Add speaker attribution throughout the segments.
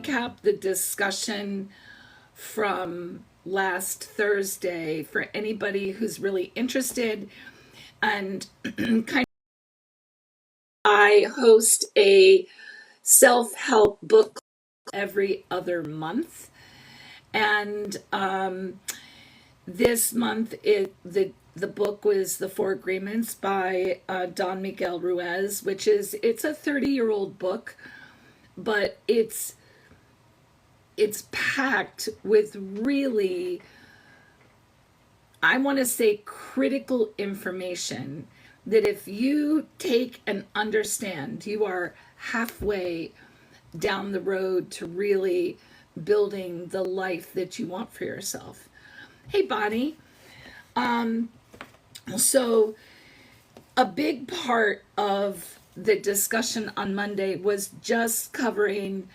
Speaker 1: recap the discussion from last Thursday for anybody who's really interested. And kind of, I host a self-help book every other month. And this month, the book was The Four Agreements by Don Miguel Ruiz, it's a 30-year-old book, but it's packed with really, I want to say, critical information that if you take and understand, you are halfway down the road to really building the life that you want for yourself. Hey, Bonnie. So a big part of the discussion on Monday was just covering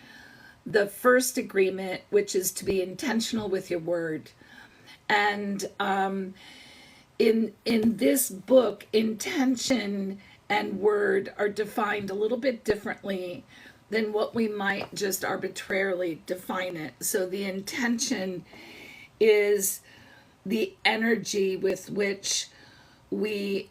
Speaker 1: the first agreement, which is to be intentional with your word. And in this book, intention and word are defined a little bit differently than what we might just arbitrarily define it. So the intention is the energy with which we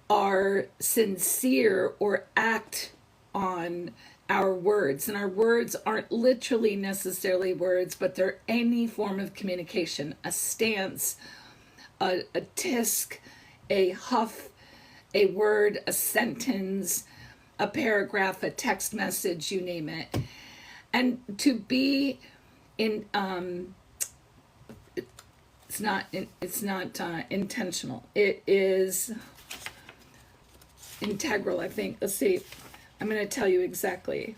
Speaker 1: are sincere or act on our words. And our words aren't literally necessarily words, but they're any form of communication, a stance, a tisk, a huff, a word, a sentence, a paragraph, a text message, you name it. And to be in, it's not intentional. It is integral, I think. Let's see. I'm going to tell you exactly.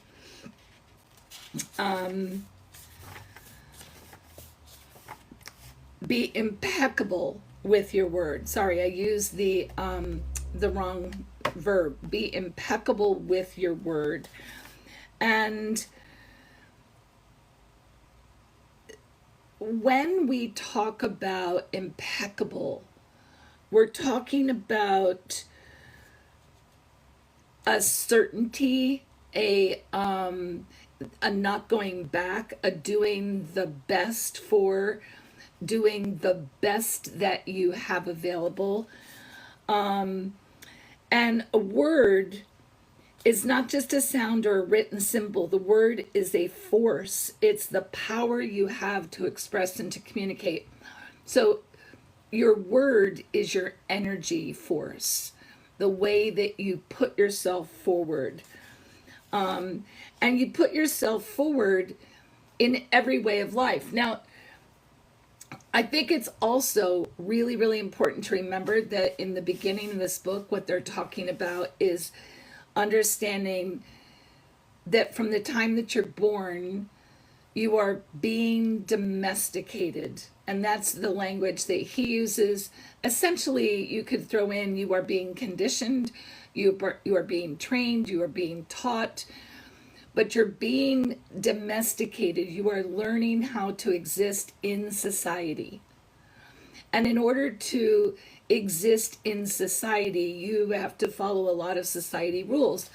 Speaker 1: Be impeccable with your word. Sorry, I used the wrong verb. Be impeccable with your word. And when we talk about impeccable, we're talking about a certainty, a not going back, a doing the best that you have available. And a word is not just a sound or a written symbol. The word is a force. It's the power you have to express and to communicate. So your word is your energy force, the way that you put yourself forward. And you put yourself forward in every way of life. Now, I think it's also really, really important to remember that in the beginning of this book, what they're talking about is understanding that from the time that you're born, you are being domesticated. And that's the language that he uses. Essentially, you could throw in, you are being conditioned, you are being trained, you are being taught, but you're being domesticated. You are learning how to exist in society. And in order to exist in society, you have to follow a lot of society rules.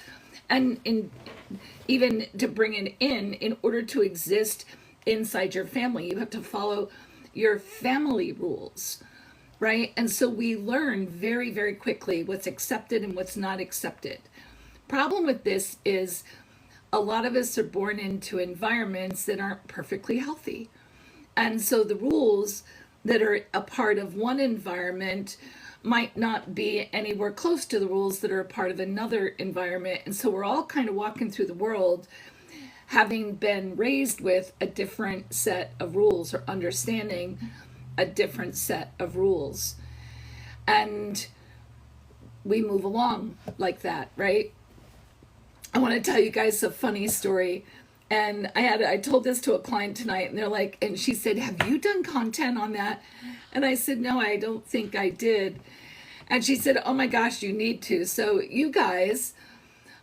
Speaker 1: And even to bring it in order to exist inside your family, you have to follow your family rules, right? And so we learn very, very quickly what's accepted and what's not accepted. Problem with this is a lot of us are born into environments that aren't perfectly healthy. And so the rules that are a part of one environment might not be anywhere close to the rules that are a part of another environment. And so we're all kind of walking through the world having been raised with a different set of rules or understanding a different set of rules. And we move along like that, right? I want to tell you guys a funny story. And I told this to a client tonight, and they're like, and she said, "Have you done content on that?" And I said, "No, I don't think I did." And she said, "Oh my gosh, you need to." So you guys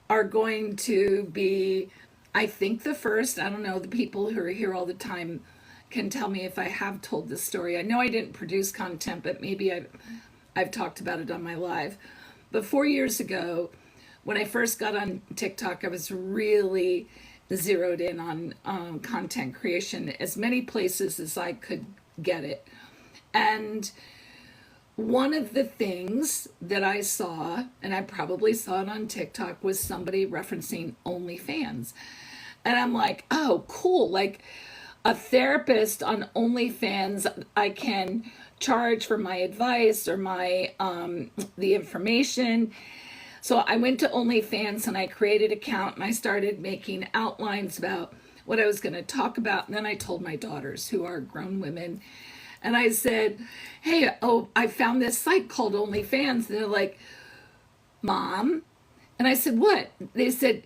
Speaker 1: are going to be, I think, the first. I don't know, the people who are here all the time can tell me if I have told this story. I know I didn't produce content, but maybe I've talked about it on my live. But 4 years ago, when I first got on TikTok, I was really zeroed in on content creation as many places as I could get it. And one of the things that I saw, and I probably saw it on TikTok, was somebody referencing OnlyFans. And I'm like, oh, cool. Like a therapist on OnlyFans, I can charge for my advice or my the information. So I went to OnlyFans and I created an account and I started making outlines about what I was going to talk about. And then I told my daughters, who are grown women, and I said, hey, oh, I found this site called OnlyFans. And they're like, Mom? And I said, what? They said,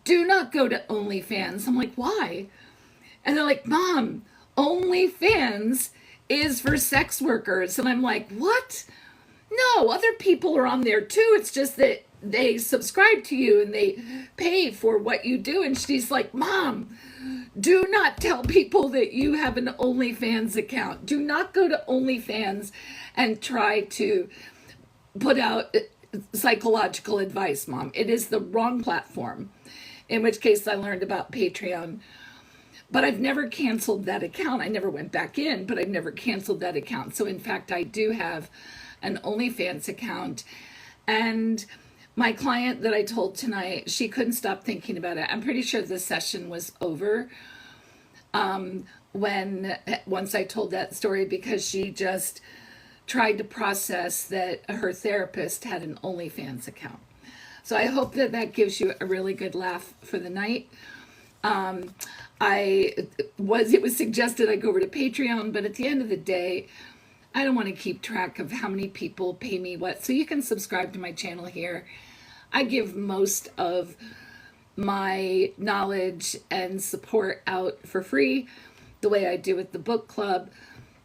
Speaker 1: do not go to OnlyFans. I'm like, why? And they're like, Mom, OnlyFans is for sex workers. And I'm like, what? No, other people are on there too. It's just that they subscribe to you and they pay for what you do. And she's like, Mom, do not tell people that you have an OnlyFans account. Do not go to OnlyFans and try to put out psychological advice, Mom. It is the wrong platform. In which case I learned about Patreon. But I've never canceled that account. I never went back in, but I've never canceled that account. So in fact, I do have an OnlyFans account. And my client that I told tonight, she couldn't stop thinking about it. I'm pretty sure the session was over once I told that story, because she just tried to process that her therapist had an OnlyFans account. So I hope that that gives you a really good laugh for the night. It was suggested I go over to Patreon, but at the end of the day, I don't want to keep track of how many people pay me what. So you can subscribe to my channel here. I give most of my knowledge and support out for free, the way I do with the book club.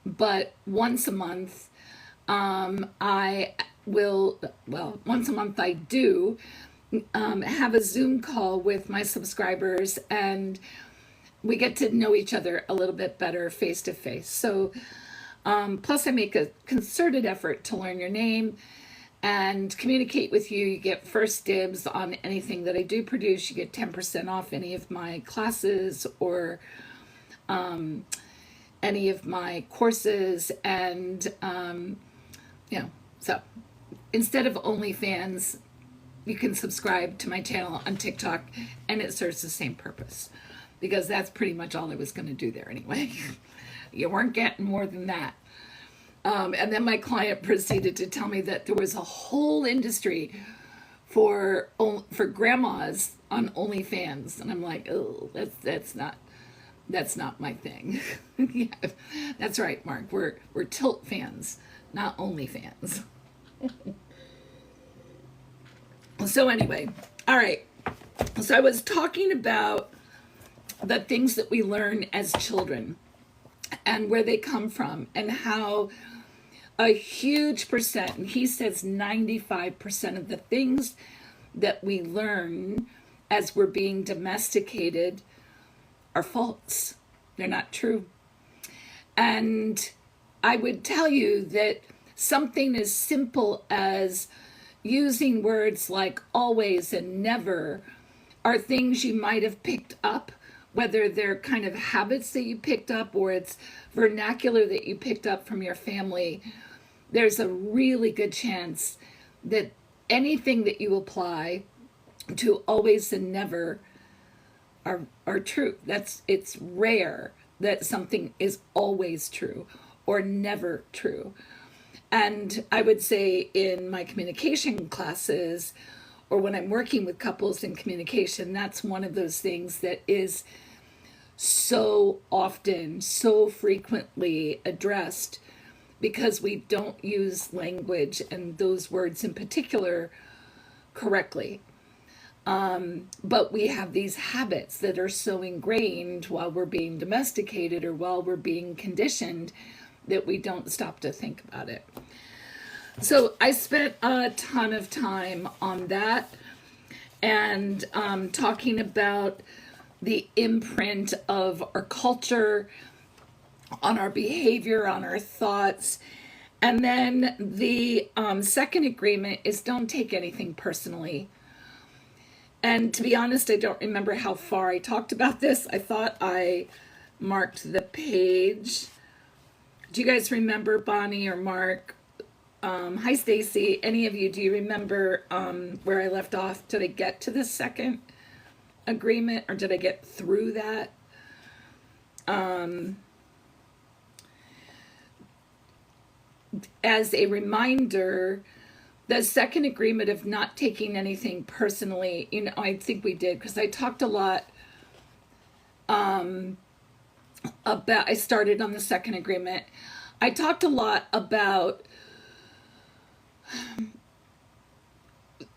Speaker 1: But once a month, once a month I do have a Zoom call with my subscribers, and we get to know each other a little bit better face to face. So plus I make a concerted effort to learn your name and communicate with you. You get first dibs on anything that I do produce. You get 10% off any of my classes or any of my courses. And, so instead of OnlyFans, you can subscribe to my channel on TikTok, and it serves the same purpose, because that's pretty much all I was going to do there anyway. You weren't getting more than that. And then my client proceeded to tell me that there was a whole industry for grandmas on OnlyFans, and I'm like, oh, that's not my thing. Yeah, that's right, Mark. We're Tilt fans, not OnlyFans. So anyway, all right. So I was talking about the things that we learn as children and where they come from, and how a huge percent, and he says 95% of the things that we learn as we're being domesticated are false. They're not true. And I would tell you that something as simple as using words like always and never are things you might have picked up, whether they're kind of habits that you picked up or it's vernacular that you picked up from your family. There's a really good chance that anything that you apply to always and never are true. It's rare that something is always true or never true. And I would say in my communication classes, or when I'm working with couples in communication, that's one of those things that is so often, so frequently addressed, because we don't use language and those words in particular correctly. But we have these habits that are so ingrained while we're being domesticated or while we're being conditioned that we don't stop to think about it. So I spent a ton of time on that, and talking about the imprint of our culture on our behavior, on our thoughts. And then the second agreement is don't take anything personally. And to be honest, I don't remember how far I talked about this. I thought I marked the page. Do you guys remember, Bonnie or Mark? Hi, Stacy. Any of you, do you remember where I left off? Did I get to the second agreement, or did I get through that? As a reminder, the second agreement of not taking anything personally, I think we did, because I talked a lot about, I started on the second agreement. I talked a lot about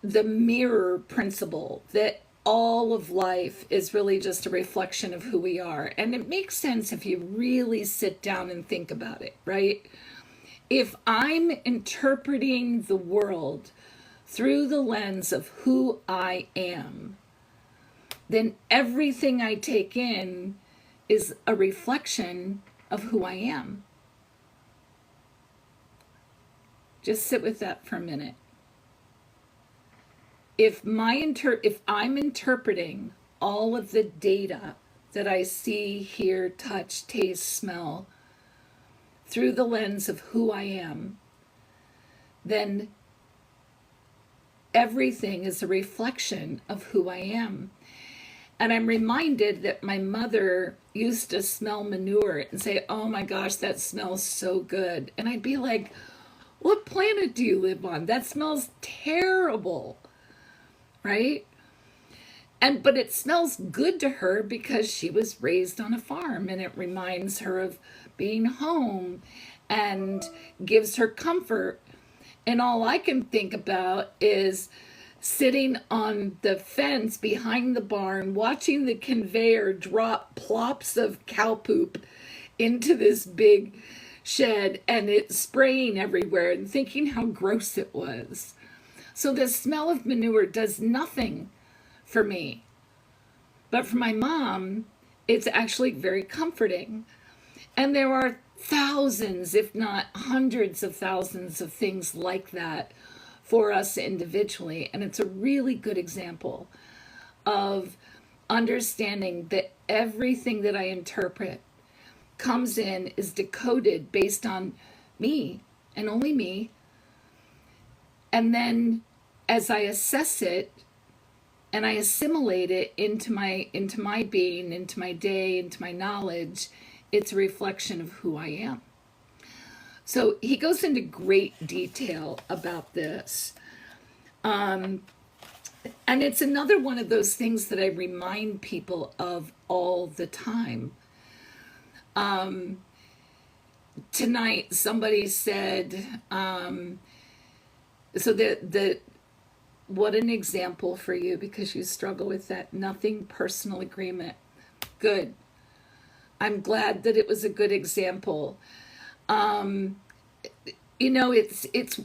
Speaker 1: the mirror principle, that all of life is really just a reflection of who we are. And it makes sense if you really sit down and think about it, right? If I'm interpreting the world through the lens of who I am, then everything I take in is a reflection of who I am. Just sit with that for a minute. If I'm interpreting all of the data that I see, hear, touch, taste, smell through the lens of who I am, then everything is a reflection of who I am. And I'm reminded that my mother used to smell manure and say, "Oh my gosh, that smells so good." And I'd be like, "What planet do you live on? That smells terrible." Right? But it smells good to her because she was raised on a farm, and it reminds her of being home and gives her comfort. And all I can think about is sitting on the fence behind the barn, watching the conveyor drop plops of cow poop into this big shed, and it spraying everywhere, and thinking how gross it was. So the smell of manure does nothing for me. But for my mom, it's actually very comforting. And there are thousands, if not hundreds of thousands of things like that for us individually. And it's a really good example of understanding that everything that I interpret comes in, is decoded based on me and only me. And then as I assess it and I assimilate it into my being, into my day, into my knowledge, it's a reflection of who I am. So he goes into great detail about this. And it's another one of those things that I remind people of all the time. Tonight, somebody said, so what an example for you, because you struggle with that nothing personal agreement. Good. I'm glad that it was a good example. It's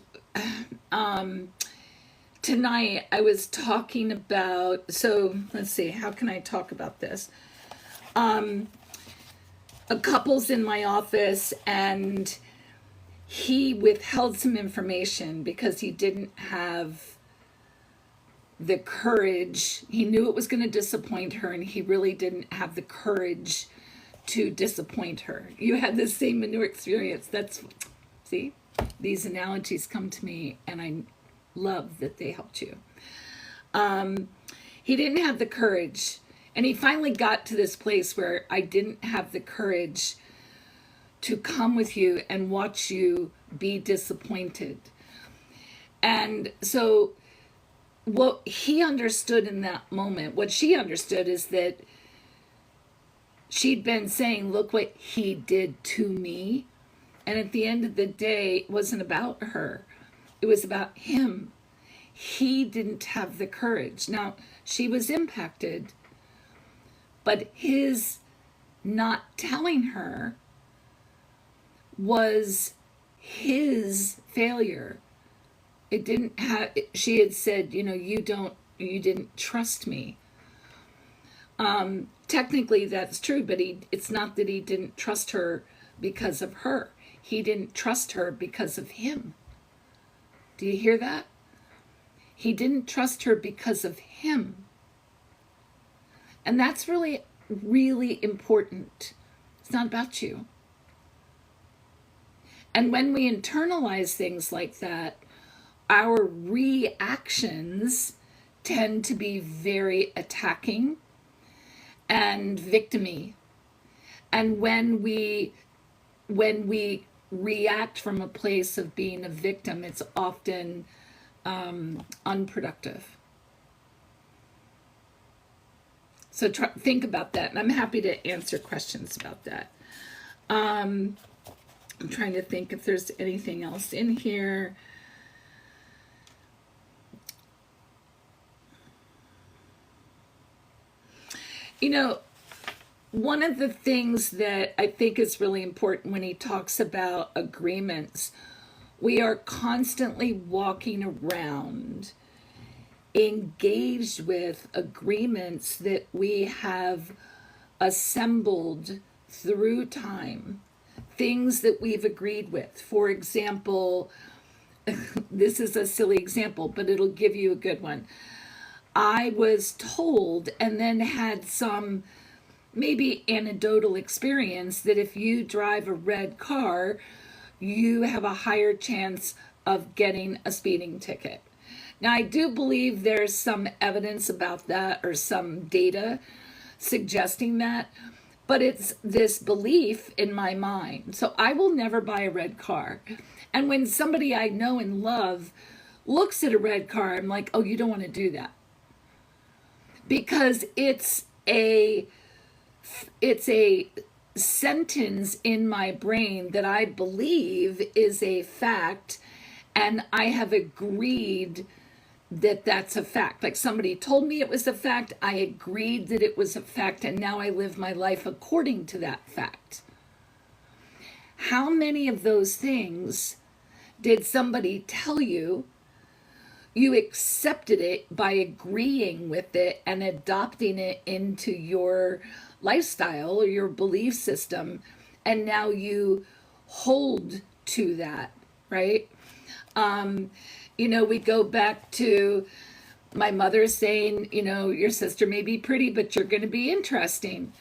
Speaker 1: tonight I was talking about, so let's see, how can I talk about this? A couple's in my office, and he withheld some information because he didn't have the courage. He knew it was going to disappoint her, and he really didn't have the courage to disappoint her. You had the same manure experience. See, these analogies come to me, and I love that they helped you. He didn't have the courage, and he finally got to this place where I didn't have the courage to come with you and watch you be disappointed. And so what he understood in that moment, what she understood, is that she'd been saying, "Look what he did to me." And at the end of the day, it wasn't about her. It was about him. He didn't have the courage. Now, she was impacted, but his not telling her was his failure. It didn't have, she had said, you didn't trust me. Technically that's true, but it's not that he didn't trust her because of her. He didn't trust her because of him. Do you hear that? He didn't trust her because of him. And that's really, really important. It's not about you. And when we internalize things like that, our reactions tend to be very attacking and victimy. And when we react from a place of being a victim, it's often unproductive. So think about that, and I'm happy to answer questions about that. I'm trying to think if there's anything else in here. You know, one of the things that I think is really important when he talks about agreements, we are constantly walking around engaged with agreements that we have assembled through time, things that we've agreed with. For example, this is a silly example, but it'll give you a good one. I was told and then had some maybe anecdotal experience that if you drive a red car, you have a higher chance of getting a speeding ticket. Now, I do believe there's some evidence about that or some data suggesting that, but it's this belief in my mind. So I will never buy a red car. And when somebody I know and love looks at a red car, I'm like, oh, you don't want to do that. Because it's a sentence in my brain that I believe is a fact, and I have agreed that that's a fact. Like somebody told me it was a fact, I agreed that it was a fact, and now I live my life according to that fact. How many of those things did somebody tell you? You accepted it by agreeing with it and adopting it into your lifestyle or your belief system, and now you hold to that, right? We go back to my mother saying, your sister may be pretty, but you're going to be interesting.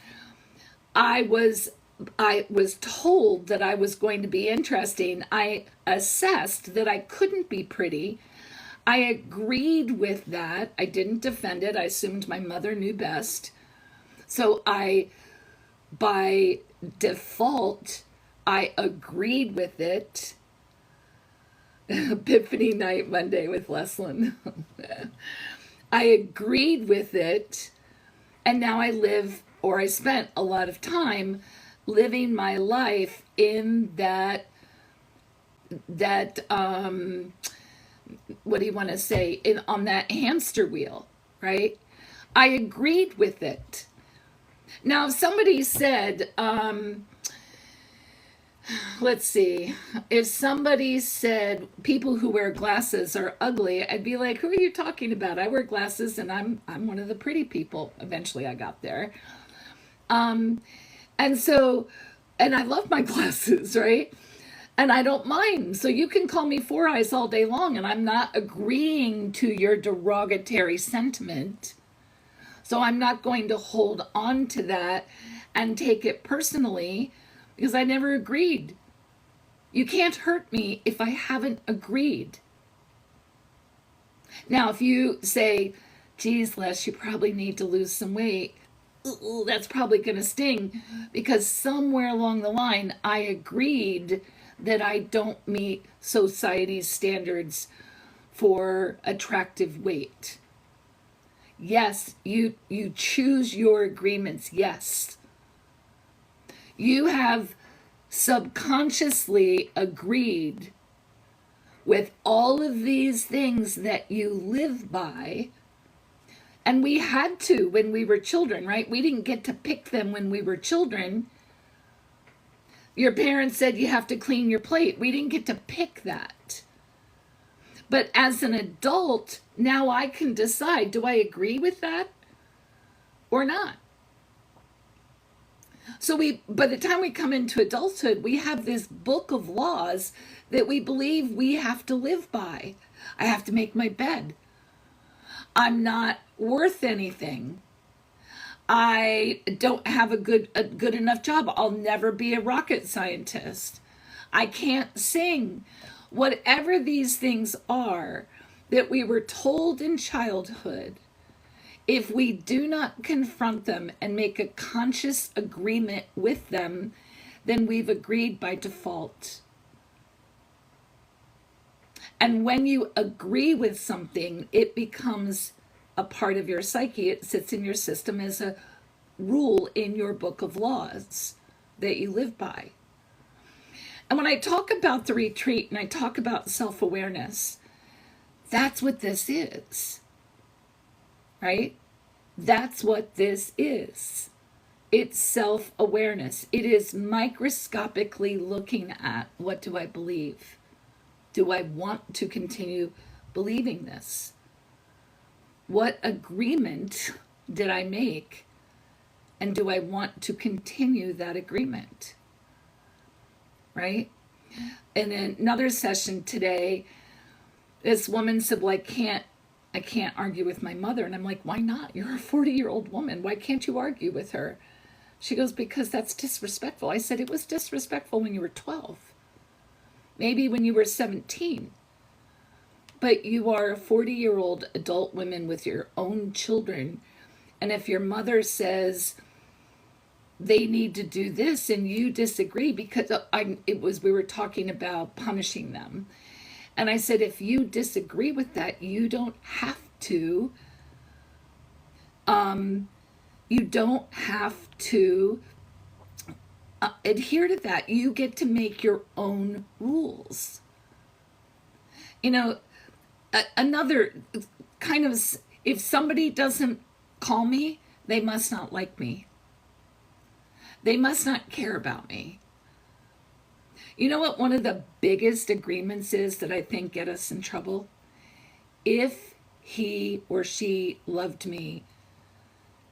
Speaker 1: I was told that I was going to be interesting. I assessed that I couldn't be pretty. I agreed with that. I didn't defend it. I assumed my mother knew best. So by default, I agreed with it. Epiphany night Monday with Leslin. I agreed with it, and now I spent a lot of time living my life in that what do you want to say, on that hamster wheel, right? I agreed with it. Now, if somebody said, if somebody said people who wear glasses are ugly, I'd be like, who are you talking about? I wear glasses and I'm one of the pretty people. Eventually I got there. And I love my glasses, right? And I don't mind. So you can call me Four Eyes all day long, and I'm not agreeing to your derogatory sentiment. So I'm not going to hold on to that and take it personally, because I never agreed. You can't hurt me if I haven't agreed. Now, if you say, geez, Les, you probably need to lose some weight, that's probably going to sting, because somewhere along the line, I agreed that I don't meet society's standards for attractive weight. Yes, you choose your agreements, yes. You have subconsciously agreed with all of these things that you live by, and we had to when we were children, right? We didn't get to pick them when we were children. Your parents said you have to clean your plate. We didn't get to pick that. But as an adult, now I can decide, do I agree with that or not? So by the time we come into adulthood, we have this book of laws that we believe we have to live by. I have to make my bed. I'm not worth anything. I don't have a good enough job. I'll never be a rocket scientist. I can't sing. Whatever these things are that we were told in childhood, if we do not confront them and make a conscious agreement with them, then we've agreed by default. And when you agree with something, it becomes a part of your psyche. It sits in your system as a rule in your book of laws that you live by. And when I talk about the retreat and I talk about self-awareness, that's what this is, right? That's what this is. It's self-awareness. It is microscopically looking at, what do I believe? Do I want to continue believing this? What agreement did I make? And do I want to continue that agreement? Right? In another session today, this woman said, well, I can't argue with my mother. And I'm like, why not? You're a 40-year-old woman. Why can't you argue with her? She goes, because that's disrespectful. I said, it was disrespectful when you were 12. Maybe when you were 17. But you are a 40-year-old adult woman with your own children. And if your mother says they need to do this and you disagree, because we were talking about punishing them. And I said, if you disagree with that, you don't have to adhere to that. You get to make your own rules. You know, another kind of, if somebody doesn't call me, they must not like me. They must not care about me. You know what one of the biggest agreements is that I think get us in trouble? If he or she loved me,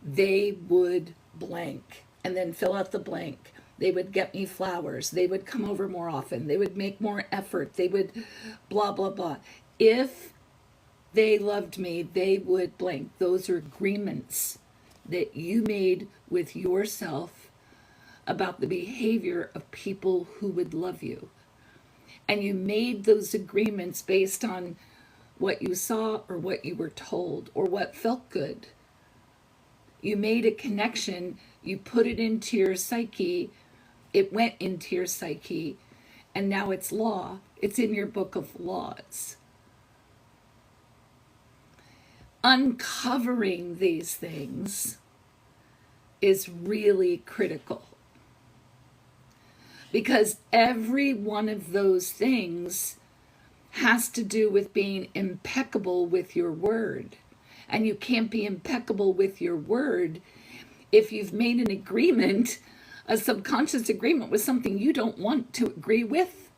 Speaker 1: they would blank, and then fill out the blank. They would get me flowers. They would come over more often. They would make more effort. They would blah, blah, blah. If they loved me, they would blank. Those are agreements that you made with yourself about the behavior of people who would love you. And you made those agreements based on what you saw or what you were told or what felt good. You made a connection, you put it into your psyche, it went into your psyche, and now it's law. It's in your book of laws. Uncovering these things is really critical. Because every one of those things has to do with being impeccable with your word. And you can't be impeccable with your word if you've made an agreement, a subconscious agreement with something you don't want to agree with.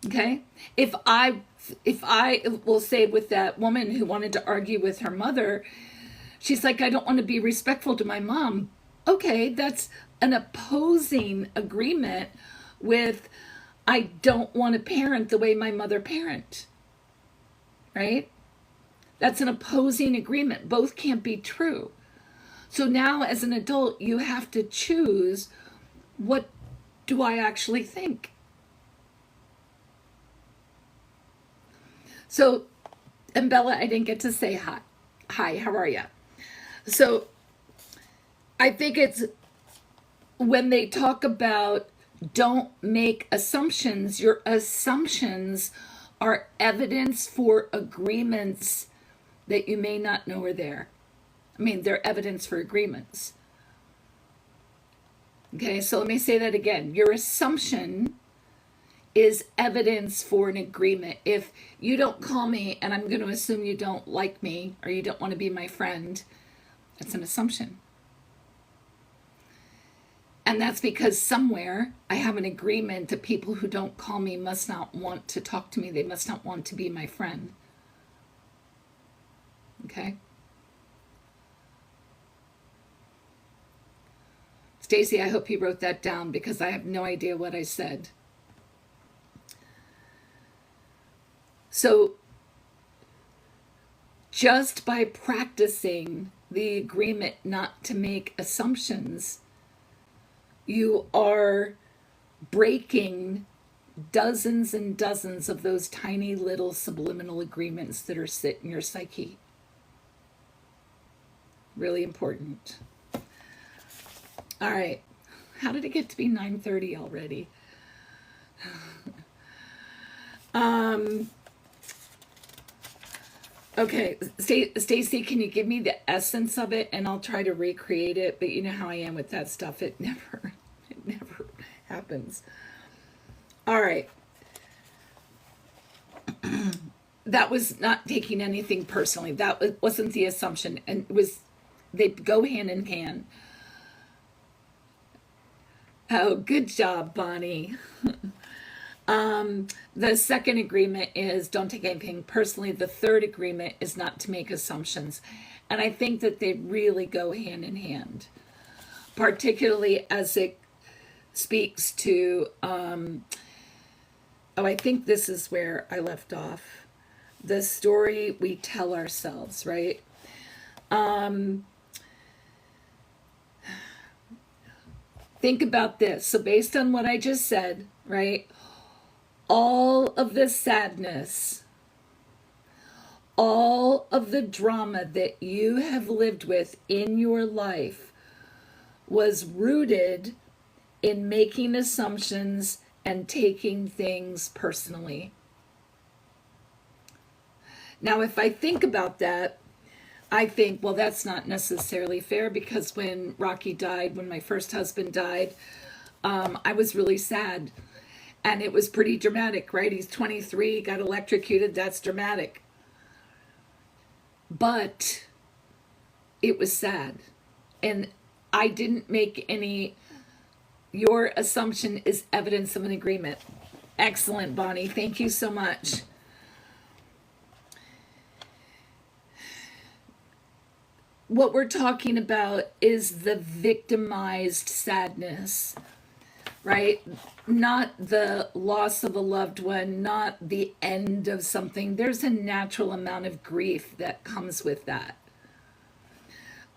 Speaker 1: Okay? If I will say with that woman who wanted to argue with her mother, she's like, I don't want to be respectful to my mom. Okay, that's an opposing agreement with, I don't want to parent the way my mother parented, right? That's an opposing agreement. Both can't be true. So now as an adult, you have to choose, what do I actually think? So, and Bella, I didn't get to say hi. Hi, how are you? So I think it's when they talk about don't make assumptions, your assumptions are evidence for agreements that you may not know are there. I mean, they're evidence for agreements. Okay, so let me say that again. Your assumption is evidence for an agreement. If you don't call me and I'm going to assume you don't like me or you don't want to be my friend, that's an assumption. And that's because somewhere I have an agreement that people who don't call me must not want to talk to me. They must not want to be my friend. Okay? Stacy, I hope you wrote that down because I have no idea what I said. So just by practicing the agreement not to make assumptions, you are breaking dozens and dozens of those tiny little subliminal agreements that are sit in your psyche. Really important. All right. How did it get to be 9:30 already? Okay, Stacy, can you give me the essence of it, and I'll try to recreate it. But you know how I am with that stuff; it never happens. All right, that was not taking anything personally. That wasn't the assumption, and it was they go hand in hand. Oh, good job, Bonnie. The second agreement is don't take anything personally. The third agreement is not to make assumptions. And I think that they really go hand in hand, particularly as it speaks to, I think this is where I left off. The story we tell ourselves, right? Think about this. So based on what I just said, right? All of the sadness, all of the drama that you have lived with in your life was rooted in making assumptions and taking things personally. Now, if I think about that, I think, well, that's not necessarily fair, because when Rocky died, when my first husband died, I was really sad. And it was pretty dramatic, right? He's 23, got electrocuted. That's dramatic. But it was sad. And I didn't make any. Your assumption is evidence of an agreement. Excellent, Bonnie. Thank you so much. What we're talking about is the victimized sadness, right? Not the loss of a loved one, not the end of something. There's a natural amount of grief that comes with that.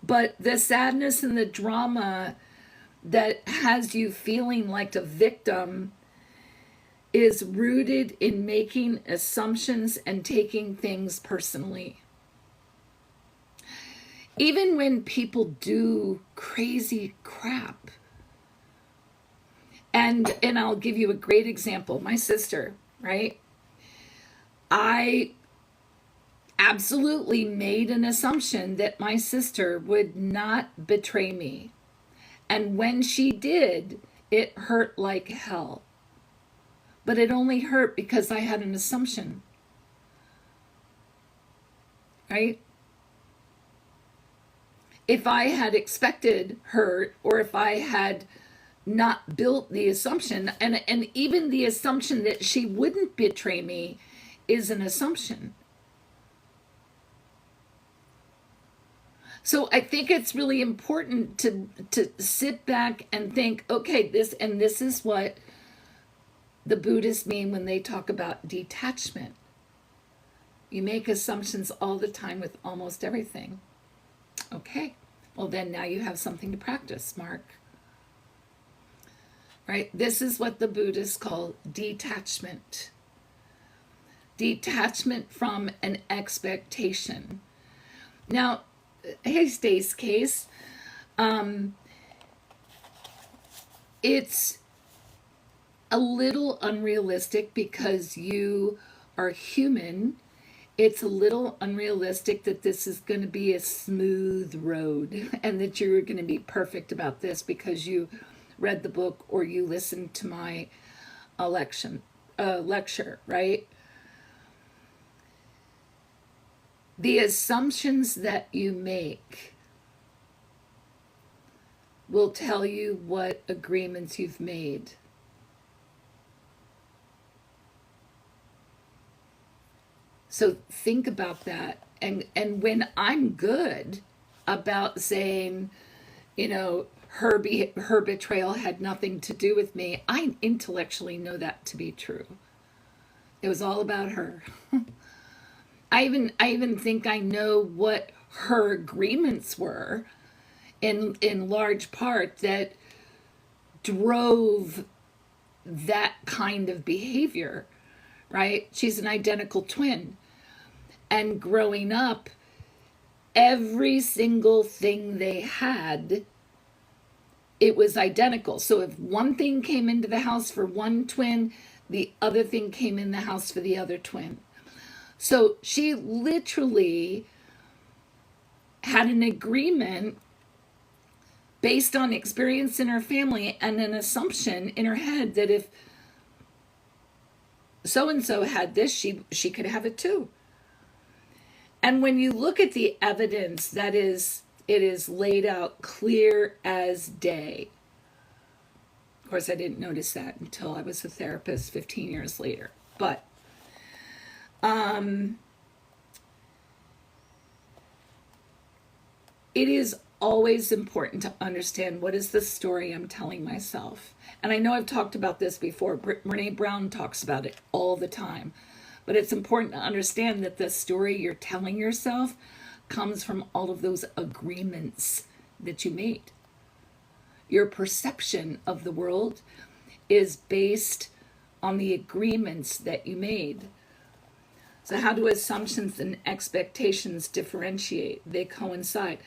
Speaker 1: But the sadness and the drama that has you feeling like a victim is rooted in making assumptions and taking things personally. Even when people do crazy crap. And I'll give you a great example. My sister, right? I absolutely made an assumption that my sister would not betray me. And when she did, it hurt like hell. But it only hurt because I had an assumption. Right? If I had expected hurt, or if I had not built the assumption, and even the assumption that she wouldn't betray me is an assumption. So I think it's really important to sit back and think, okay, this is what the Buddhists mean when they talk about detachment. You make assumptions all the time with almost everything. Okay, well then now you have something to practice, Mark. Right? This is what the Buddhists call detachment. Detachment from an expectation. Now, hey, Stace Case, it's a little unrealistic because you are human. It's a little unrealistic that this is going to be a smooth road and that you're going to be perfect about this because you read the book or you listened to my lecture, right? The assumptions that you make will tell you what agreements you've made. So think about that. And when I'm good about saying, you know, her betrayal had nothing to do with me, I intellectually know that to be true. It was all about her. I even think I know what her agreements were in large part that drove that kind of behavior, right? She's an identical twin. And growing up, every single thing they had, it was identical. So if one thing came into the house for one twin, the other thing came in the house for the other twin. So she literally had an agreement based on experience in her family and an assumption in her head that if so-and-so had this, she could have it too. And when you look at the evidence, it is laid out clear as day. Of course, I didn't notice that until I was a therapist 15 years later. But it is always important to understand what is the story I'm telling myself. And I know I've talked about this before. Brene Brown talks about it all the time. But it's important to understand that the story you're telling yourself comes from all of those agreements that you made. Your perception of the world is based on the agreements that you made. So how do assumptions and expectations differentiate? They coincide.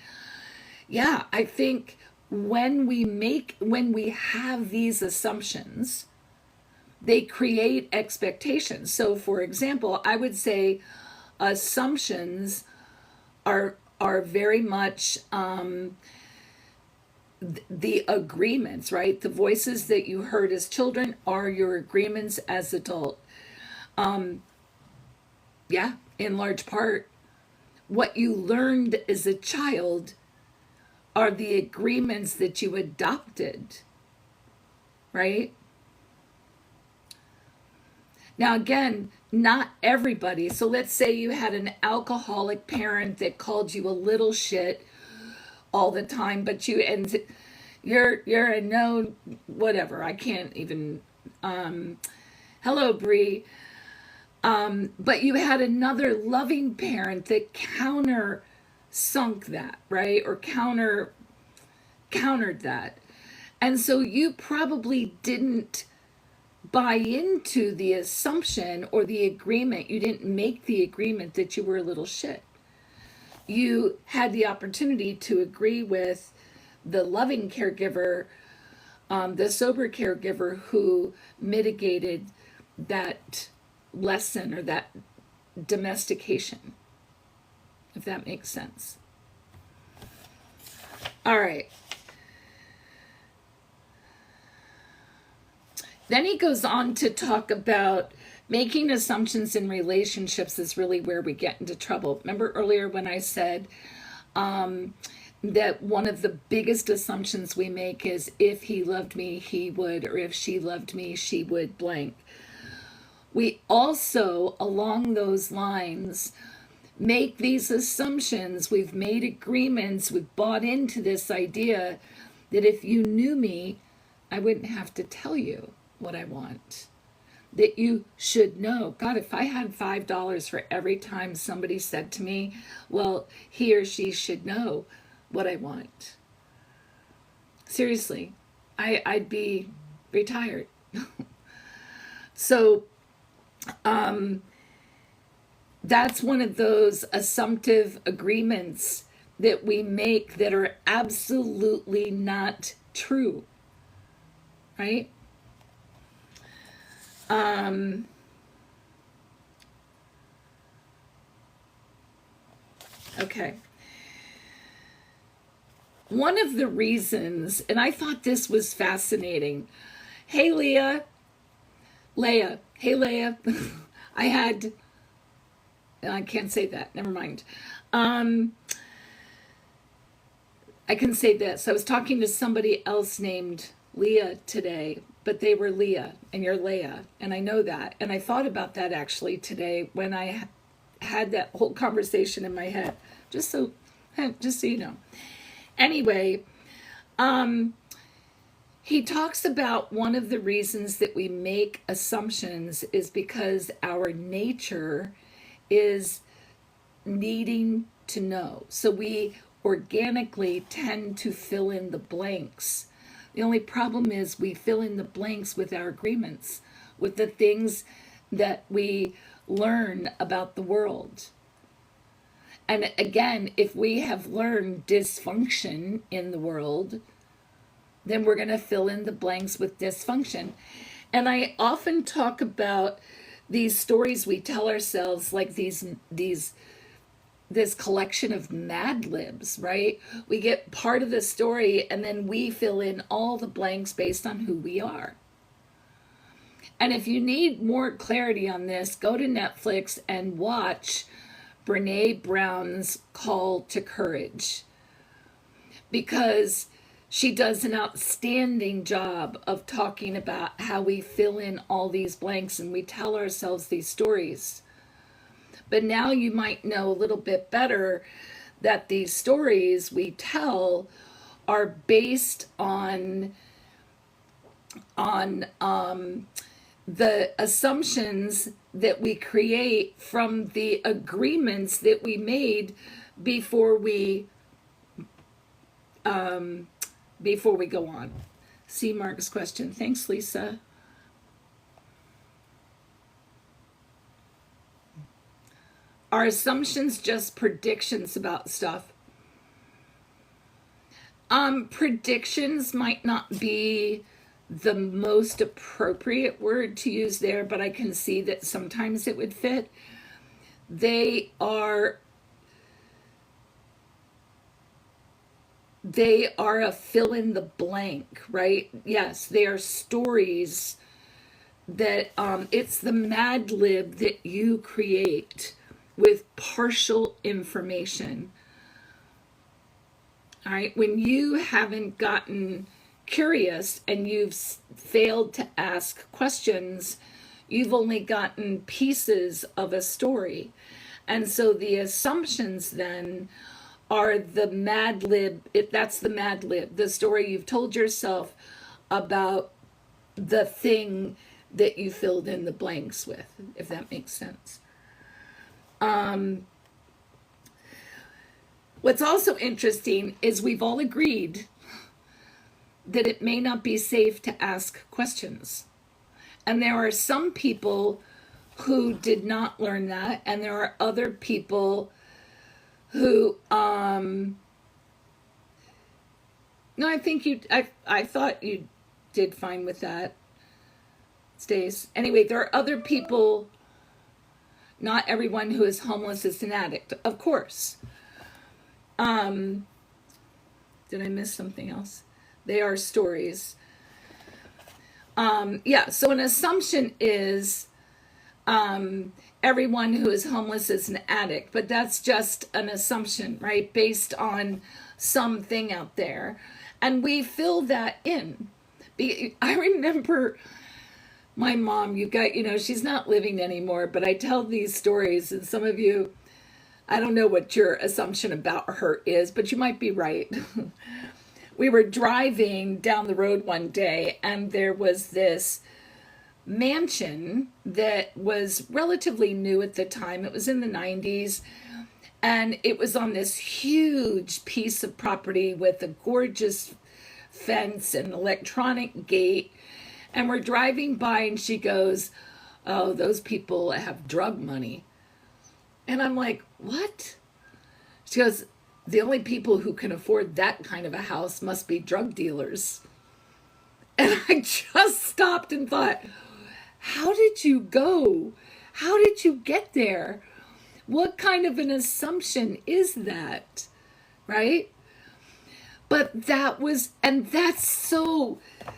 Speaker 1: Yeah, I think when we have these assumptions, they create expectations. So for example, I would say assumptions are very much the agreements, right? The voices that you heard as children are your agreements as adult. Yeah, in large part, what you learned as a child are the agreements that you adopted, right? Now, again, not everybody. So let's say you had an alcoholic parent that called you a little shit all the time, but you're a no, whatever. I can't even, hello, Bree. But you had another loving parent that sunk that, right? Or countered that. And so you probably didn't buy into the assumption or the agreement. You didn't make the agreement that you were a little shit. You had the opportunity to agree with the loving caregiver, the sober caregiver who mitigated that lesson or that domestication, if that makes sense. All right. Then he goes on to talk about making assumptions in relationships is really where we get into trouble. Remember earlier when I said that one of the biggest assumptions we make is if he loved me, he would, or if she loved me, she would blank. We also, along those lines, make these assumptions. We've made agreements. We've bought into this idea that if you knew me, I wouldn't have to tell you what I want. That you should know. God, if I had $5 for every time somebody said to me, well, he or she should know what I want. Seriously, I'd be retired. So that's one of those assumptive agreements that we make that are absolutely not true, right? Okay. One of the reasons, and I thought this was fascinating. Hey, Leah. Hey, Leah. I can't say that. Never mind. I can say this. I was talking to somebody else named Leah today, but they were Leah, and you're Leah, and I know that. And I thought about that actually today when I had that whole conversation in my head, just so you know. Anyway, he talks about one of the reasons that we make assumptions is because our nature is needing to know. So we organically tend to fill in the blanks. The only problem is we fill in the blanks with our agreements, with the things that we learn about the world. And again, if we have learned dysfunction in the world, then we're going to fill in the blanks with dysfunction. And I often talk about these stories we tell ourselves, like this collection of Mad Libs, right? We get part of the story and then we fill in all the blanks based on who we are. And if you need more clarity on this, go to Netflix and watch Brene Brown's Call to Courage, because she does an outstanding job of talking about how we fill in all these blanks and we tell ourselves these stories. But now you might know a little bit better that these stories we tell are based on the assumptions that we create from the agreements that we made before we go on. See Mark's question. Thanks, Lisa. Are assumptions just predictions about stuff? Predictions might not be the most appropriate word to use there, but I can see that sometimes it would fit. They are a fill in the blank, right? Yes, they are stories that it's the Mad Lib that you create with partial information. All right, when you haven't gotten curious and you've failed to ask questions, you've only gotten pieces of a story. And so the assumptions then are the Mad Lib. That's the Mad Lib, the story you've told yourself about the thing that you filled in the blanks with, if that makes sense. What's also interesting is we've all agreed that it may not be safe to ask questions. And there are some people who did not learn that, and there are other people who no, I think I thought you did fine with that, Stace. Anyway, there are other people. Not everyone who is homeless is an addict, of course. Did I miss something else? They are stories. Yeah, so an assumption is everyone who is homeless is an addict, but that's just an assumption, right? Based on something out there. And we fill that in. I remember my mom, she's not living anymore, but I tell these stories, and some of you, I don't know what your assumption about her is, but you might be right. We were driving down the road one day, and there was this mansion that was relatively new at the time. It was in the 90s, and it was on this huge piece of property with a gorgeous fence and electronic gate. And we're driving by, and she goes, "Oh, those people have drug money." And I'm like, "What?" She goes, "The only people who can afford that kind of a house must be drug dealers." And I just stopped and thought, how did you go? How did you get there? What kind of an assumption is that, right? But that's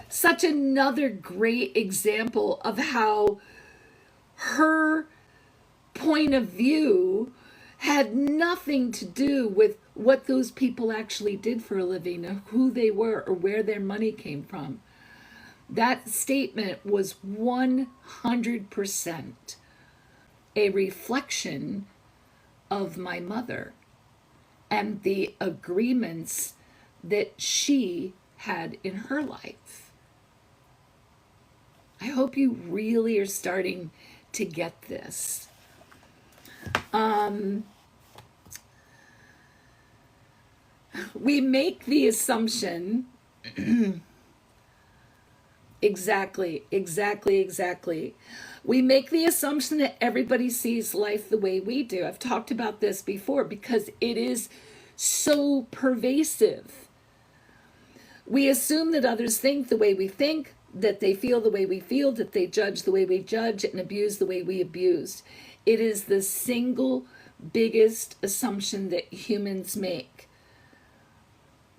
Speaker 1: such another great example of how her point of view had nothing to do with what those people actually did for a living, or who they were, or where their money came from. That statement was 100% a reflection of my mother and the agreements that she had in her life. I hope you really are starting to get this. we make the assumption, exactly. We make the assumption that everybody sees life the way we do. I've talked about this before because it is so pervasive. We assume that others think the way we think, that they feel the way we feel, that they judge the way we judge, and abuse the way we abuse. It is the single biggest assumption that humans make,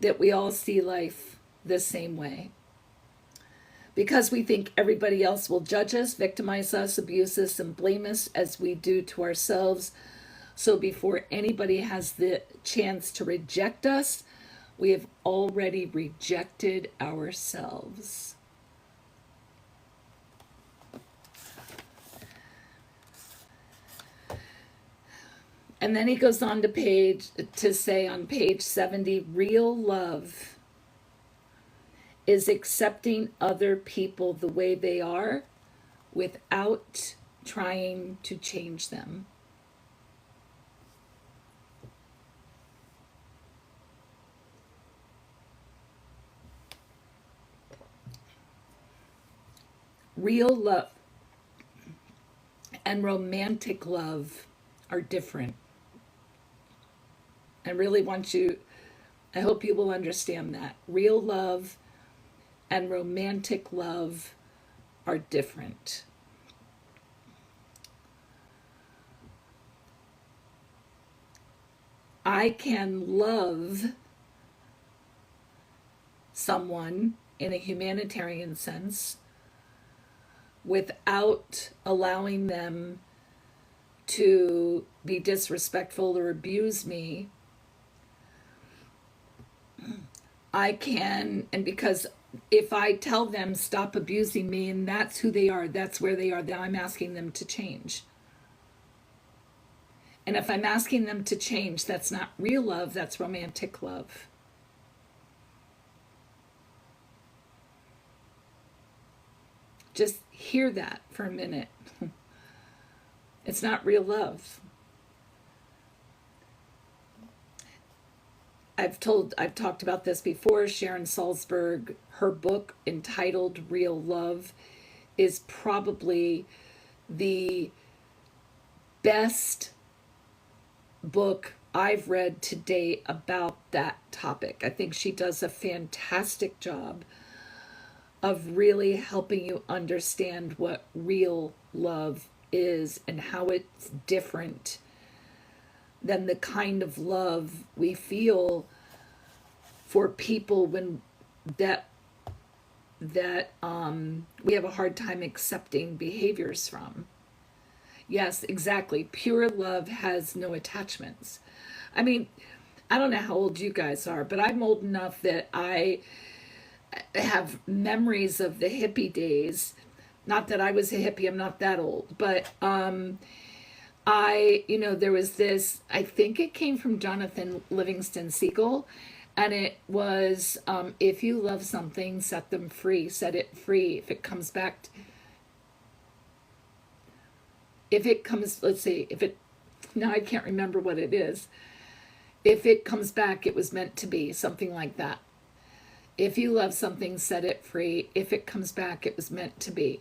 Speaker 1: that we all see life the same way. Because we think everybody else will judge us, victimize us, abuse us, and blame us as we do to ourselves. So before anybody has the chance to reject us, we have already rejected ourselves. And then he goes on to say on page 70, real love is accepting other people the way they are without trying to change them. Real love and romantic love are different. I hope you will understand that. Real love and romantic love are different. I can love someone in a humanitarian sense without allowing them to be disrespectful or abuse me. I can, and because if I tell them stop abusing me and that's who they are, that's where they are, then I'm asking them to change. And if I'm asking them to change, that's not real love, that's romantic love. Just hear that for a minute. It's not real love. I've talked about this before. Sharon Salzberg, her book entitled Real Love is probably the best book I've read to date about that topic. I think she does a fantastic job of really helping you understand what real love is and how it's different than the kind of love we feel for people when that we have a hard time accepting behaviors from. Yes, exactly. Pure love has no attachments. I mean, I don't know how old you guys are, but I'm old enough that I have memories of the hippie days. Not that I was a hippie, I'm not that old, but there was this, I think it came from Jonathan Livingston Seagull, and it was, if you love something, set them free, set it free. If it comes back, now I can't remember what it is. If it comes back, it was meant to be, something like that. If you love something, set it free. If it comes back, it was meant to be.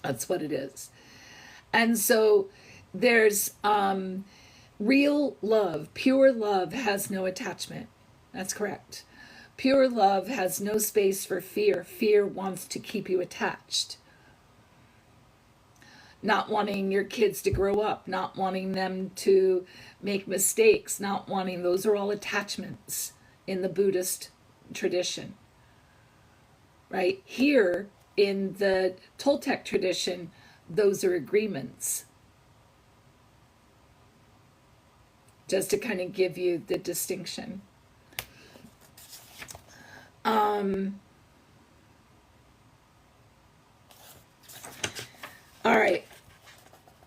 Speaker 1: That's what it is. And so there's real love. Pure love has no attachment. That's correct. Pure love has no space for fear. Fear wants to keep you attached. Not wanting your kids to grow up, not wanting them to make mistakes, those are all attachments in the Buddhist tradition. Right? Here in the Toltec tradition, those are agreements. Just to kind of give you the distinction. All right.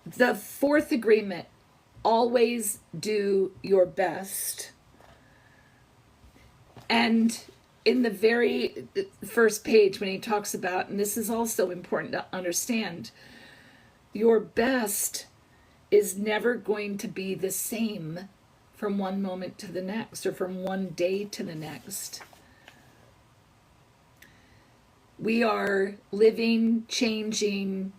Speaker 1: The fourth agreement, always do your best. And in the very first page when he talks about, and this is also important to understand, your best is never going to be the same from one moment to the next or from one day to the next. We are living, changing,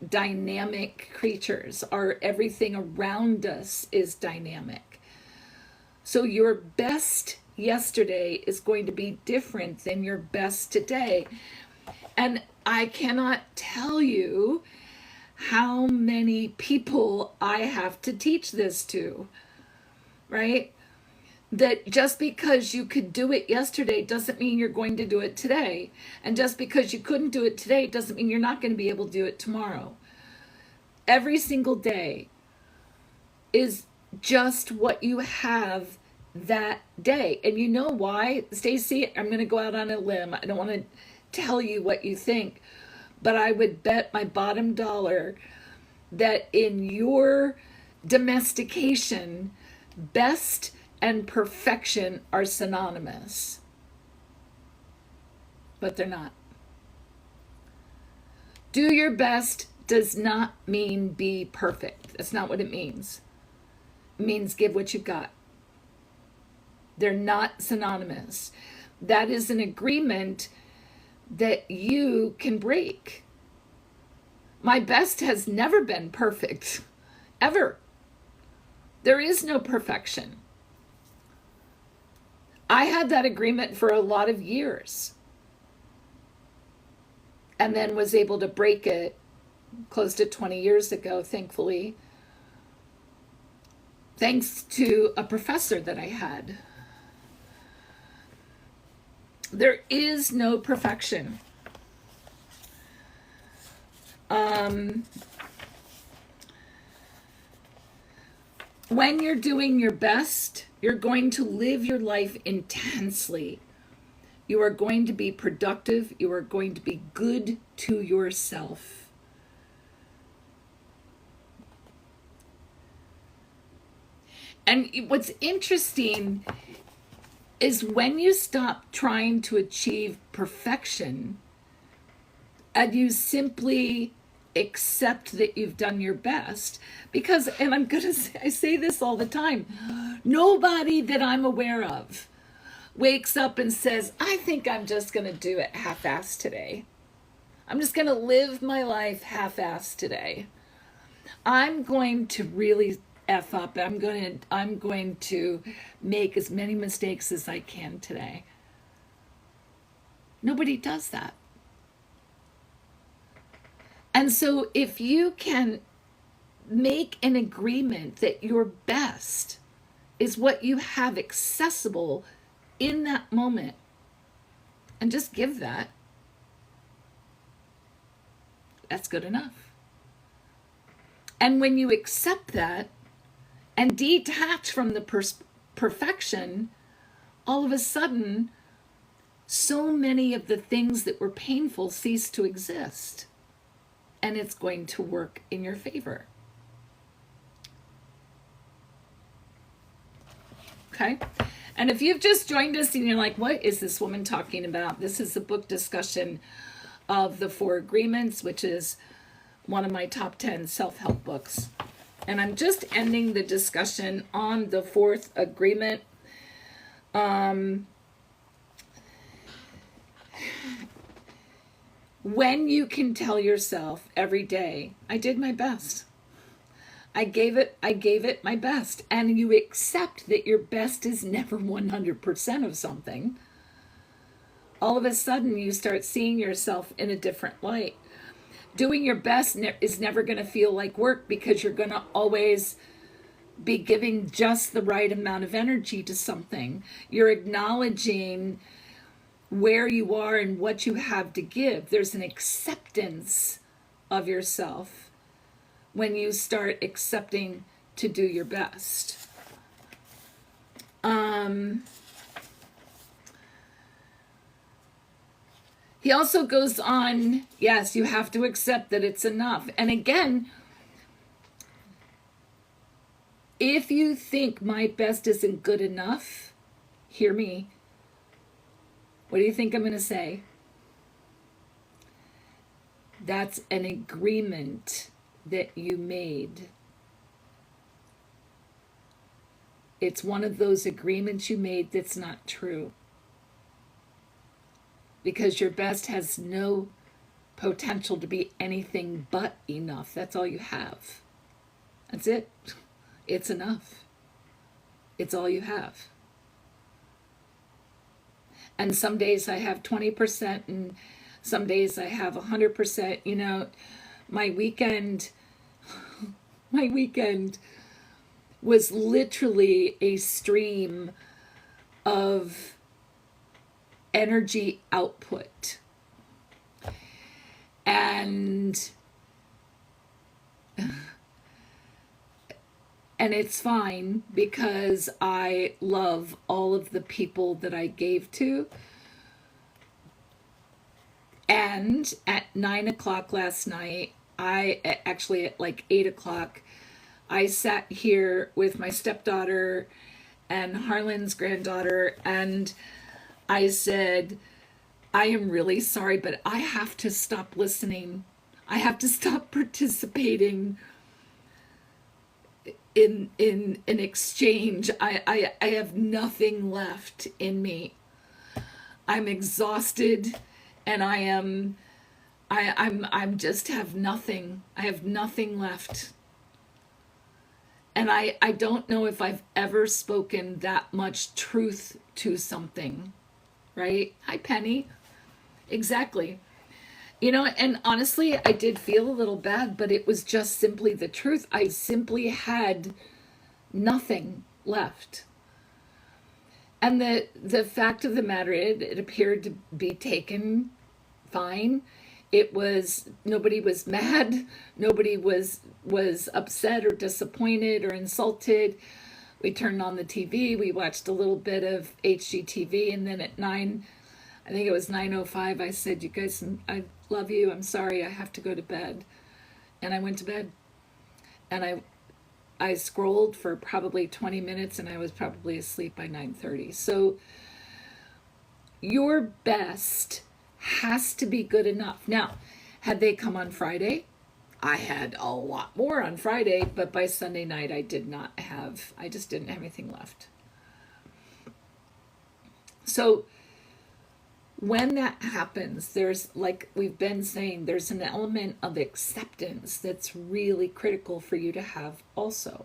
Speaker 1: dynamic creatures. Everything around us is dynamic. So your best yesterday is going to be different than your best today. And I cannot tell you how many people I have to teach this to, right? That just because you could do it yesterday doesn't mean you're going to do it today. And just because you couldn't do it today doesn't mean you're not going to be able to do it tomorrow. Every single day is just what you have that day. And you know why, Stacy? I'm going to go out on a limb. I don't want to tell you what you think, but I would bet my bottom dollar that in your domestication, best and perfection are synonymous. But they're not. Do your best does not mean be perfect. That's not what it means. It means give what you've got. They're not synonymous. That is an agreement that you can break. My best has never been perfect, ever. There is no perfection. I had that agreement for a lot of years and then was able to break it close to 20 years ago, thankfully, thanks to a professor that I had. There is no perfection. When you're doing your best, you're going to live your life intensely. You are going to be productive. You are going to be good to yourself. And what's interesting is when you stop trying to achieve perfection and you simply accept that you've done your best, because, and I say this all the time, nobody that I'm aware of wakes up and says, I think I'm just going to do it half-assed today. I'm just going to live my life half-assed today. I'm going to really F up. I'm going to make as many mistakes as I can today. Nobody does that. And so if you can make an agreement that your best is what you have accessible in that moment, and just give that, that's good enough. And when you accept that and detach from the perfection, all of a sudden, so many of the things that were painful cease to exist. And it's going to work in your favor. Okay? And if you've just joined us and you're like, what is this woman talking about? This is a book discussion of the 4 Agreements, which is one of my top 10 self-help books. And I'm just ending the discussion on the 4th agreement. When you can tell yourself every day, I did my best. I gave it my best. And you accept that your best is never 100% of something. All of a sudden, you start seeing yourself in a different light. Doing your best is never going to feel like work, because you're going to always be giving just the right amount of energy to something. You're acknowledging where you are and what you have to give. There's an acceptance of yourself when you start accepting to do your best. He also goes on, yes, you have to accept that it's enough. And again, if you think my best isn't good enough, hear me. What do you think I'm going to say? That's an agreement that you made. it's one of those agreements you made that's not true. Because your best has no potential to be anything but enough. That's all you have. That's it. It's enough. It's all you have. And some days I have 20%, and some days I have 100%. You know, my weekend was literally a stream of energy output. And it's fine because I love all of the people that I gave to. And at 9 o'clock last night, actually at like 8 o'clock, I sat here with my stepdaughter and Harlan's granddaughter, and I said, I am really sorry, but I have to stop listening. I have to stop participating in an exchange. I have nothing left in me. I'm exhausted, and I'm just have nothing. I have nothing left. And I don't know if I've ever spoken that much truth to something, right? Hi, Penny. Exactly. You know, and honestly, I did feel a little bad, but it was just simply the truth. I simply had nothing left. And the fact of the matter is, it appeared to be taken fine. It was, nobody was mad. Nobody was upset or disappointed or insulted. We turned on the TV. We watched a little bit of HGTV. And then at 9, I think it was 9:05, I said, you guys, I love you. I'm sorry. I have to go to bed. And I went to bed. And I scrolled for probably 20 minutes, and I was probably asleep by 9:30. So your best has to be good enough. Now, had they come on Friday, I had a lot more on Friday, but by Sunday night I just didn't have anything left. So when that happens, there's, like we've been saying, there's an element of acceptance that's really critical for you to have also.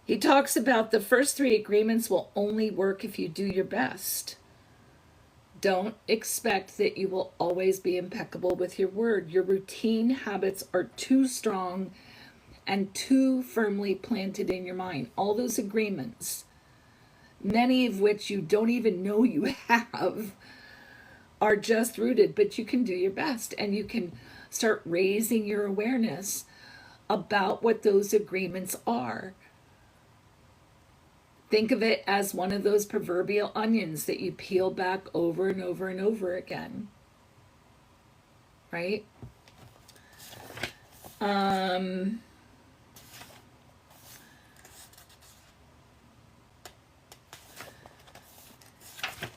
Speaker 1: He talks about the first 3 agreements will only work if you do your best. Don't expect that you will always be impeccable with your word. Your routine habits are too strong and too firmly planted in your mind. All those agreements, many of which you don't even know you have, are just rooted, but you can do your best, and you can start raising your awareness about what those agreements are. Think of it as one of those proverbial onions that you peel back over and over and over again. Right? And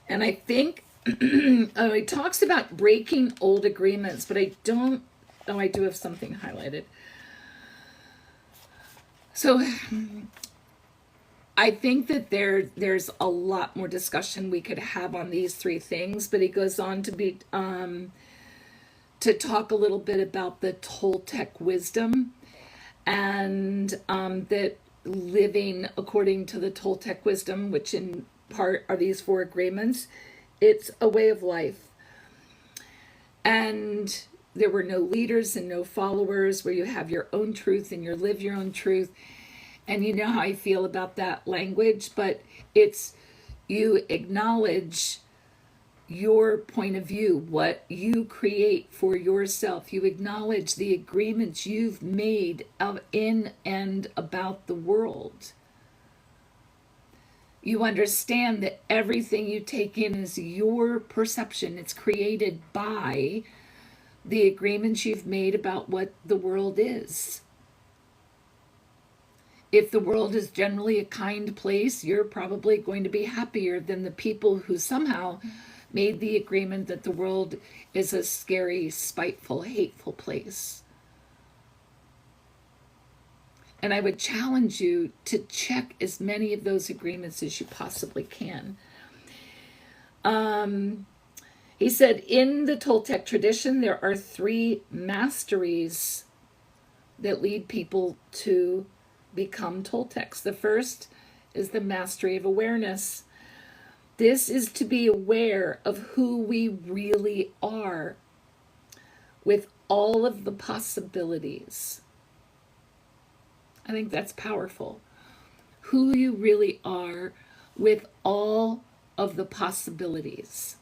Speaker 1: I think he talks about breaking old agreements, but I do have something highlighted. So I think that there's a lot more discussion we could have on these 3 things, but he goes on to talk a little bit about the Toltec wisdom, and that living according to the Toltec wisdom, which in part are these 4 agreements, it's a way of life. And there were no leaders and no followers, where you have your own truth and you live your own truth. And you know how I feel about that language, but it's, you acknowledge your point of view, what you create for yourself. You acknowledge the agreements you've made in and about the world. You understand that everything you take in is your perception. It's created by the agreements you've made about what the world is. If the world is generally a kind place, you're probably going to be happier than the people who somehow made the agreement that the world is a scary, spiteful, hateful place. And I would challenge you to check as many of those agreements as you possibly can. He said, in the Toltec tradition, there are 3 masteries that lead people to become Toltecs. The first is the mastery of awareness. This is to be aware of who we really are with all of the possibilities. I think that's powerful. Who you really are with all of the possibilities.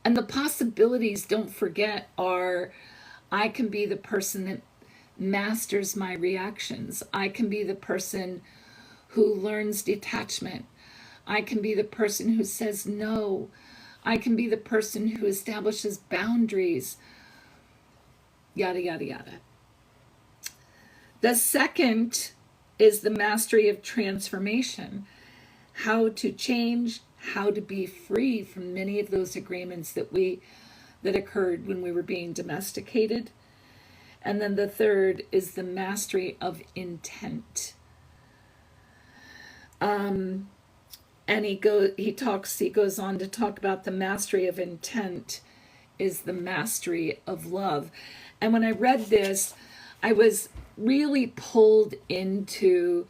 Speaker 1: And the possibilities, don't forget, are I can be the person that masters my reactions. I can be the person who learns detachment. I can be the person who says no. I can be the person who establishes boundaries. Yada, yada, yada. The second is the mastery of transformation. How to change, how to be free from many of those agreements that occurred when we were being domesticated. And then the third is the mastery of intent. And he goes on to talk about the mastery of intent is the mastery of love. And when I read this, I was really pulled into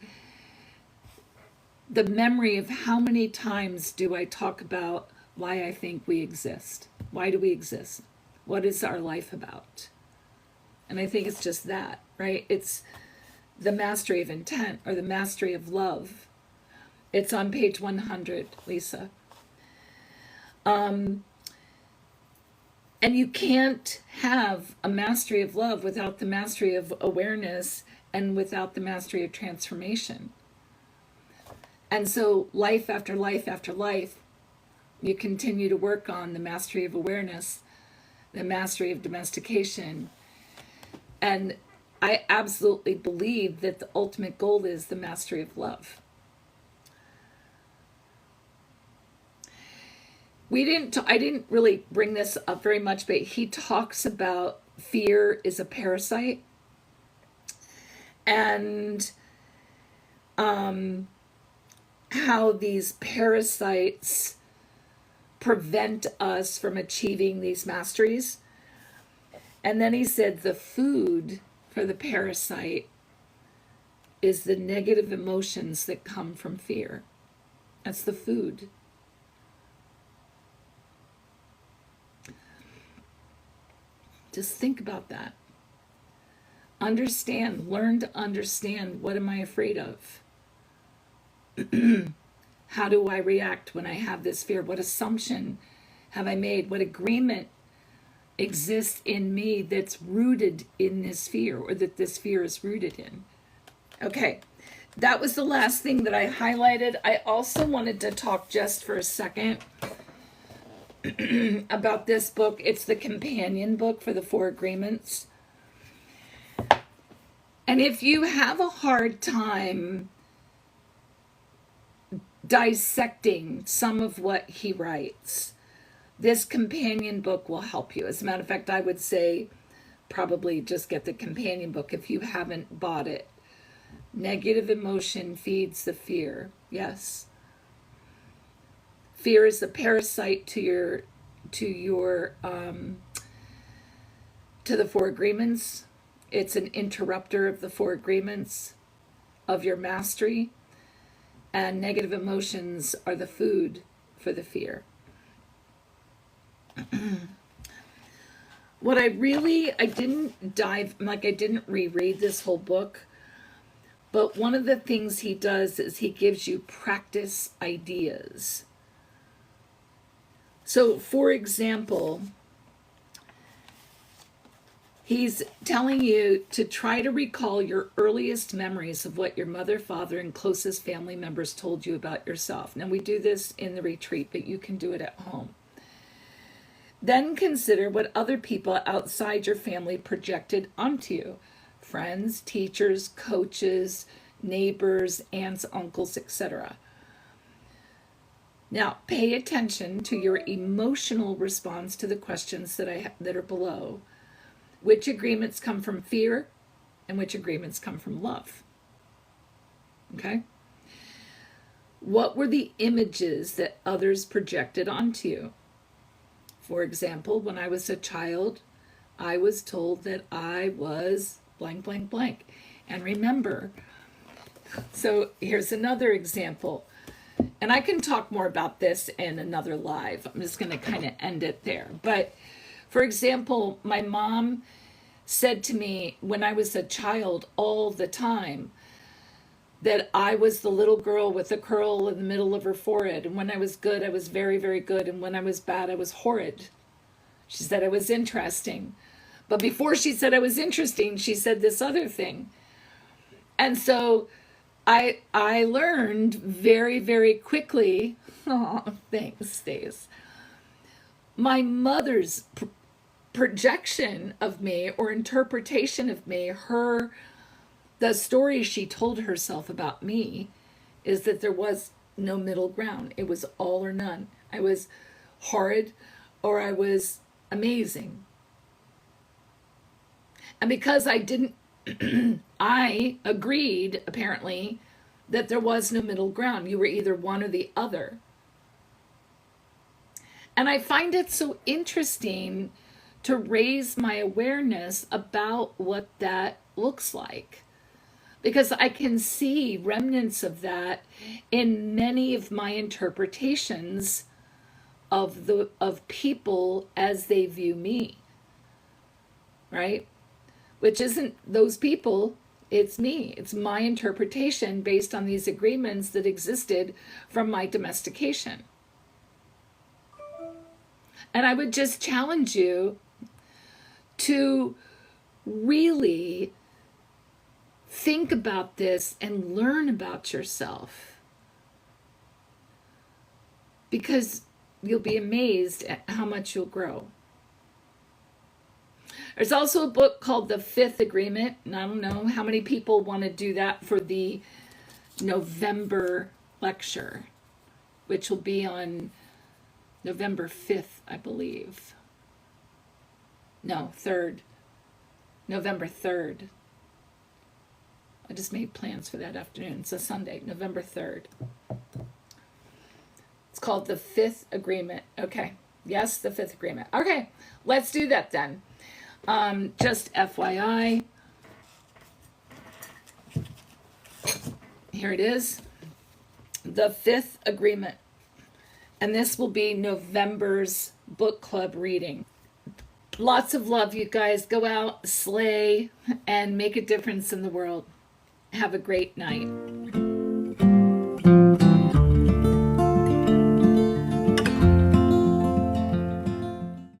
Speaker 1: the memory of how many times do I talk about why I think we exist. Why do we exist? What is our life about? And I think it's just that, right? It's the mastery of intent or the mastery of love. It's on page 100, Lisa. And you can't have a mastery of love without the mastery of awareness and without the mastery of transformation. And so life after life after life, you continue to work on the mastery of awareness, the mastery of domestication. And I absolutely believe that the ultimate goal is the mastery of love. I didn't really bring this up very much, but he talks about fear is a parasite. And how these parasites prevent us from achieving these masteries. And then he said the food for the parasite is the negative emotions that come from fear. That's the food. Just think about that. Learn to understand, what am I afraid of? How do I react when I have this fear? What assumption have I made? What agreement exists in me that's rooted in this fear, or that this fear is rooted in? Okay, that was the last thing that I highlighted. I also wanted to talk just for a second about this book. It's the companion book for the 4 agreements. And if you have a hard time dissecting some of what he writes, this companion book will help you. As a matter of fact, I would say probably just get the companion book if you haven't bought it. Negative emotion feeds the fear. Yes. Fear is the parasite to the 4 agreements. It's an interrupter of the 4 agreements of your mastery. And negative emotions are the food for the fear. I didn't reread this whole book, but one of the things he does is he gives you practice ideas. So, for example, he's telling you to try to recall your earliest memories of what your mother, father, and closest family members told you about yourself. Now, we do this in the retreat, but you can do it at home. Then consider what other people outside your family projected onto you. Friends, teachers, coaches, neighbors, aunts, uncles, etc. Now, pay attention to your emotional response to the questions that are below. Which agreements come from fear and which agreements come from love. Okay? What were the images that others projected onto you? For example, when I was a child, I was told that I was blank, blank, blank. And remember, so here's another example. And I can talk more about this in another live. I'm just going to kind of end it there. But for example, my mom said to me when I was a child all the time that I was the little girl with a curl in the middle of her forehead. And when I was good, I was very, very good. And when I was bad, I was horrid. She said I was interesting. But before she said I was interesting, she said this other thing. And so I learned very, very quickly, oh, thanks, Stace, my mother's projection of me or interpretation of me, the story she told herself about me is that there was no middle ground. It was all or none. I was horrid or I was amazing. And because I didn't, I agreed, apparently, that there was no middle ground. You were either one or the other. And I find it so interesting to raise my awareness about what that looks like, because I can see remnants of that in many of my interpretations of people as they view me, right? Which isn't those people, it's me. It's my interpretation based on these agreements that existed from my domestication. And I would just challenge you to really think about this and learn about yourself, because you'll be amazed at how much you'll grow. There's also a book called The Fifth Agreement, and I don't know how many people want to do that for the November lecture, which will be on November 5th, I believe. No, 3rd. November 3rd. I just made plans for that afternoon. It's a Sunday, November 3rd. It's called The Fifth Agreement. Okay. Yes, The Fifth Agreement. Okay, let's do that then. Just FYI. Here it is. The Fifth Agreement. And this will be November's book club reading. Lots of love, you guys. Go out, slay, and make a difference in the world. Have a great night.